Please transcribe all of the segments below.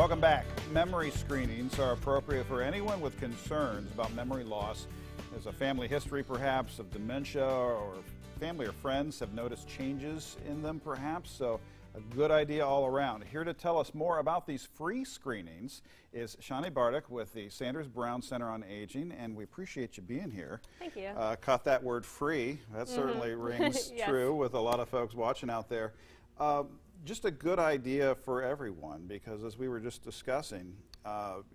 Welcome back. Memory screenings are appropriate for anyone with concerns about memory loss. There's a family history perhaps of dementia, or family or friends have noticed changes in them perhaps, so a good idea all around. Here to tell us more about these free screenings is Shani Bardick with the Sanders Brown Center on Aging, and we appreciate you being here. Thank you. Caught that word free. That certainly rings Yes. true with a lot of folks watching out there. Just a good idea for everyone, because as we were just discussing,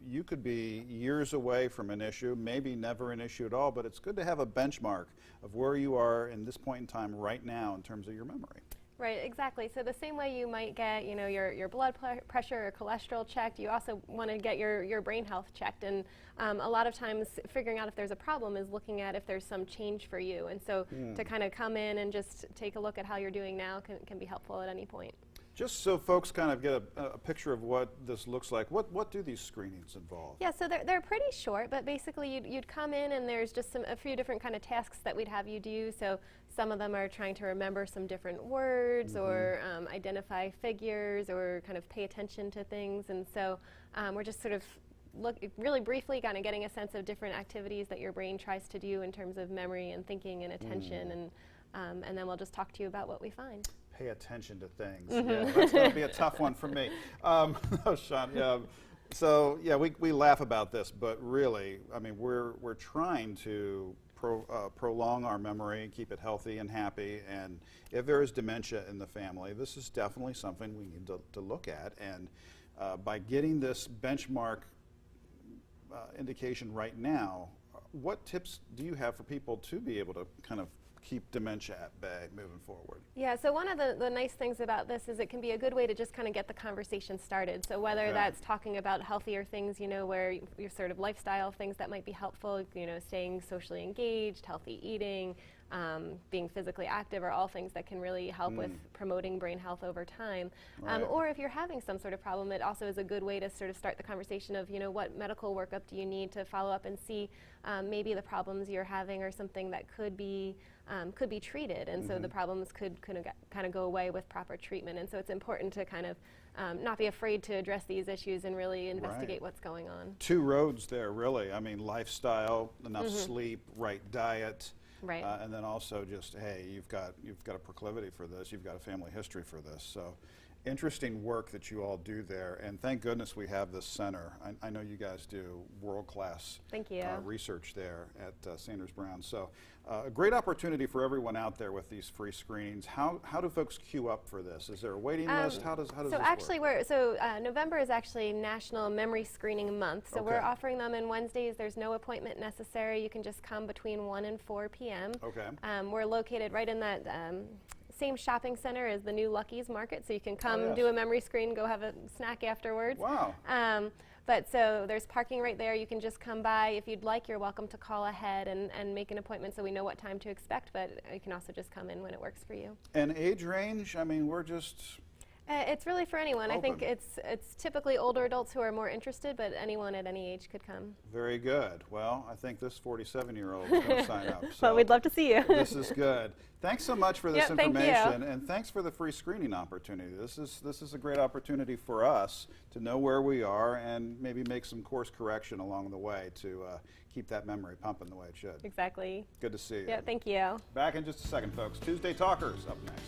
you could be years away from an issue, maybe never an issue at all, but it's good to have a benchmark of where you are in this point in time right now in terms of your memory. Right, exactly. So the same way you might get, your blood pressure or cholesterol checked, you also want to get your brain health checked. And a lot of times figuring out if there's a problem is looking at if there's some change for you. And so to kind of come in and just take a look at how you're doing now can be helpful at any point. Just so folks kind of get a picture of what this looks like, what do these screenings involve? Yeah, so they're pretty short, but basically you'd come in and there's just a few different kind of tasks that we'd have you do. So some of them are trying to remember some different words or identify figures or kind of pay attention to things. And so we're just sort of really briefly kind of getting a sense of different activities that your brain tries to do in terms of memory and thinking and attention. And then we'll just talk to you about what we find. Pay attention to things. Yeah, that's going to be a tough one for me. Sean, so yeah, we laugh about this, but really, I mean, we're trying to prolong our memory, keep it healthy and happy. And if there is dementia in the family, this is definitely something we need to look at. And by getting this benchmark indication right now, what tips do you have for people to be able to kind of keep dementia at bay moving forward? Yeah, so one of the nice things about this is it can be a good way to just kind of get the conversation started. So whether that's talking about healthier things, where your sort of lifestyle things that might be helpful, staying socially engaged, healthy eating, being physically active are all things that can really help with promoting brain health over time. Or if you're having some sort of problem, it also is a good way to sort of start the conversation of, what medical workup do you need to follow up and see maybe the problems you're having are something that could be treated, and so the problems could kind of go away with proper treatment. And so it's important to kind of not be afraid to address these issues and really investigate what's going on. Two roads there, really. I mean, lifestyle, enough sleep, right diet. Right. And then also just, hey, you've got a proclivity for this, you've got a family history for this. So interesting work that you all do there, and thank goodness we have this center. I know you guys do world-class research there at Sanders Brown. So a great opportunity for everyone out there with these free screenings. How do folks queue up for this? Is there a waiting list? How does this actually work? November is actually National Memory Screening Month. So we're offering them on Wednesdays. There's no appointment necessary. You can just come between 1 and 4 p.m. Okay. We're located right in that same shopping center as the new Lucky's Market, so you can come do a memory screen, go have a snack afterwards. Wow. But so there's parking right there. You can just come by. If you'd like, you're welcome to call ahead and make an appointment so we know what time to expect, but you can also just come in when it works for you. And age range? I mean, we're just... It's really for anyone. Open. I think it's typically older adults who are more interested, but anyone at any age could come. Very good. Well, I think this 47-year-old is going to sign up. So well, we'd love to see you. This is good. Thanks so much for this information, thank you. And thanks for the free screening opportunity. This is a great opportunity for us to know where we are and maybe make some course correction along the way to keep that memory pumping the way it should. Exactly. Good to see you. Yeah, thank you. Back in just a second, folks. Tuesday Talkers up next.